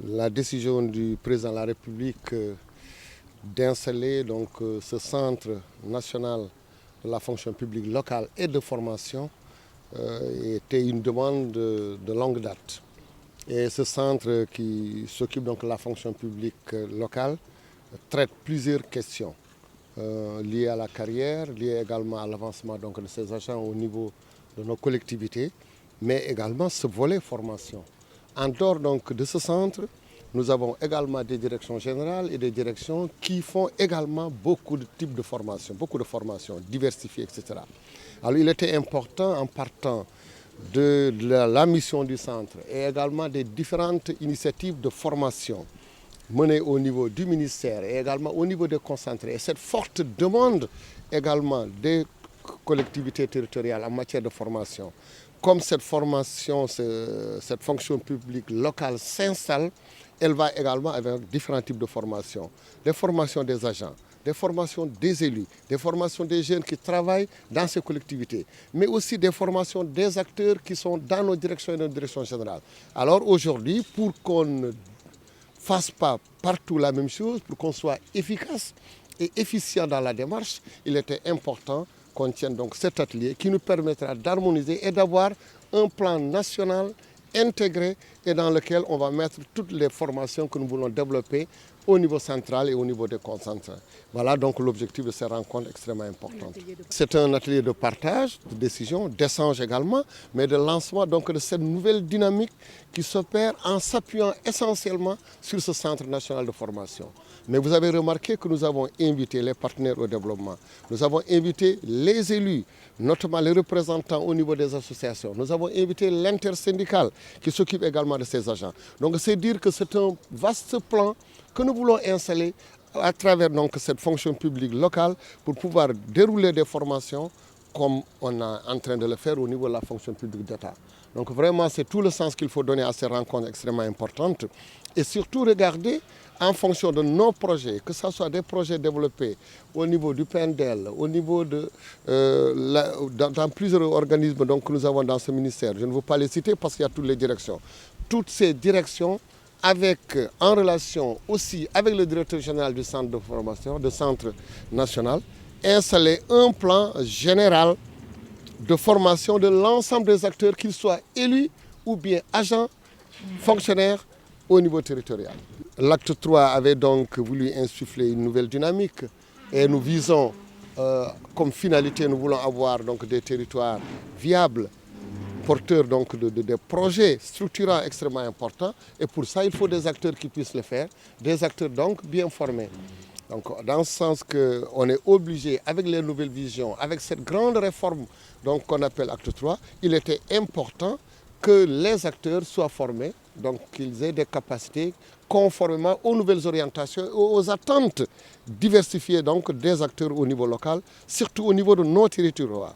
La décision du président de la République d'installer ce centre national de la fonction publique locale et de formation était une demande de longue date. Et ce centre qui s'occupe donc de la fonction publique locale traite plusieurs questions liées à la carrière, liées également à l'avancement de ces agents au niveau de nos collectivités, mais également ce volet formation. En dehors de ce centre, nous avons également des directions générales et des directions qui font également beaucoup de types de formations diversifiées, etc. Alors il était important, en partant de la mission du centre et également des différentes initiatives de formation menées au niveau du ministère et également au niveau des concentrés, et cette forte demande également des collectivités territoriales en matière de formation, comme cette formation, cette fonction publique locale s'installe, elle va également avec différents types de formations. Des formations des agents, des formations des élus, des formations des jeunes qui travaillent dans ces collectivités, mais aussi des formations des acteurs qui sont dans nos directions et nos directions générales. Alors aujourd'hui, pour qu'on ne fasse pas partout la même chose, pour qu'on soit efficace et efficient dans la démarche, il était important qu'on tienne donc cet atelier qui nous permettra d'harmoniser et d'avoir un plan national intégré et dans lequel on va mettre toutes les formations que nous voulons développer au niveau central et au niveau des concentrés. Voilà donc l'objectif de ces rencontres extrêmement importantes. C'est un atelier de partage, de décision, d'échange également, mais de lancement de cette nouvelle dynamique qui s'opère en s'appuyant essentiellement sur ce centre national de formation. Mais vous avez remarqué que nous avons invité les partenaires au développement, nous avons invité les élus, notamment les représentants au niveau des associations. Nous avons invité l'intersyndical qui s'occupe également de ces agents. Donc c'est dire que c'est un vaste plan que nous voulons installer à travers cette fonction publique locale pour pouvoir dérouler des formations comme on est en train de le faire au niveau de la fonction publique d'État. Donc vraiment, c'est tout le sens qu'il faut donner à ces rencontres extrêmement importantes et surtout regarder en fonction de nos projets, que ce soit des projets développés au niveau du PNDL, au niveau dans plusieurs organismes que nous avons dans ce ministère. Je ne veux pas les citer parce qu'il y a toutes les directions. Toutes ces directions en relation aussi avec le directeur général du centre de formation, du centre national, installer un plan général de formation de l'ensemble des acteurs, qu'ils soient élus ou bien agents, fonctionnaires au niveau territorial. L'acte 3 avait donc voulu insuffler une nouvelle dynamique et nous visons comme finalité, nous voulons avoir des territoires viables, porteurs de projets structurants extrêmement importants, et pour ça il faut des acteurs qui puissent le faire, des acteurs bien formés. Donc, dans ce sens qu'on est obligé, avec les nouvelles visions, avec cette grande réforme qu'on appelle Acte 3, il était important que les acteurs soient formés, donc qu'ils aient des capacités conformément aux nouvelles orientations et aux attentes diversifiées des acteurs au niveau local, surtout au niveau de nos territoires.